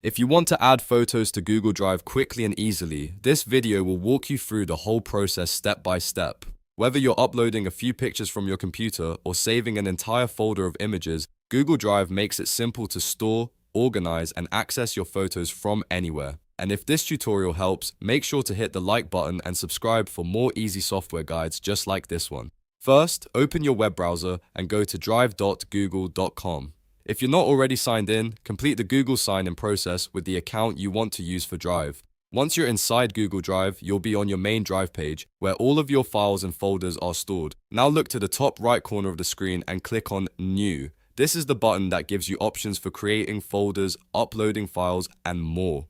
If you want to add photos to Google Drive quickly and easily, this video will walk you through the whole process step by step. Whether you're uploading a few pictures from your computer or saving an entire folder of images, Google Drive makes it simple to store, organize, and access your photos from anywhere. And if this tutorial helps, make sure to hit the like button and subscribe for more easy software guides just like this one. First, open your web browser and go to drive.google.com. If you're not already signed in, complete the Google sign-in process with the account you want to use for Drive. Once you're inside Google Drive, you'll be on your main Drive page, where all of your files and folders are stored. Now look to the top right corner of the screen and click on New. This is the button that gives you options for creating folders, uploading files, and more.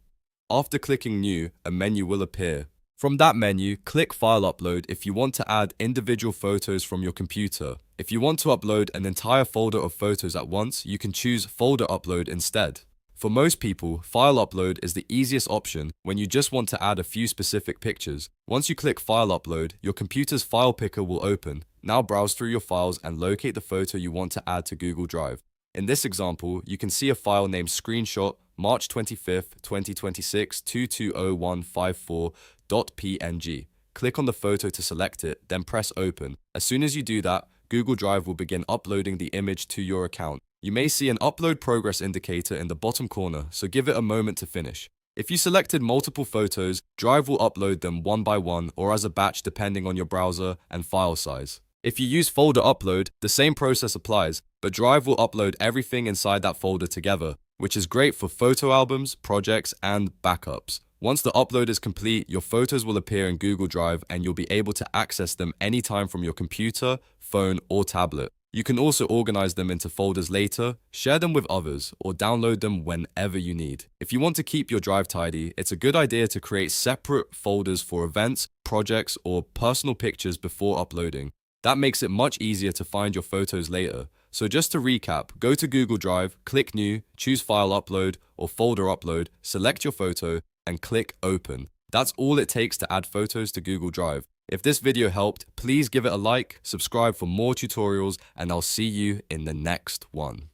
After clicking New, a menu will appear. From that menu, click File Upload if you want to add individual photos from your computer. If you want to upload an entire folder of photos at once, you can choose Folder Upload instead. For most people, File Upload is the easiest option when you just want to add a few specific pictures. Once you click File Upload, your computer's file picker will open. Now browse through your files and locate the photo you want to add to Google Drive. In this example, you can see a file named Screenshot March 25th, 2026 220154.png. Click on the photo to select it, then press Open. As soon as you do that, Google Drive will begin uploading the image to your account. You may see an upload progress indicator in the bottom corner, so give it a moment to finish. If you selected multiple photos, Drive will upload them one by one or as a batch depending on your browser and file size. If you use Folder Upload, the same process applies, but Drive will upload everything inside that folder together, which is great for photo albums, projects, and backups. Once the upload is complete, your photos will appear in Google Drive and you'll be able to access them anytime from your computer, phone, or tablet. You can also organize them into folders later, share them with others, or download them whenever you need. If you want to keep your Drive tidy, it's a good idea to create separate folders for events, projects, or personal pictures before uploading. That makes it much easier to find your photos later. So just to recap, go to Google Drive, click New, choose File Upload or Folder Upload, select your photo, and click Open. That's all it takes to add photos to Google Drive. If this video helped, please give it a like, subscribe for more tutorials, and I'll see you in the next one.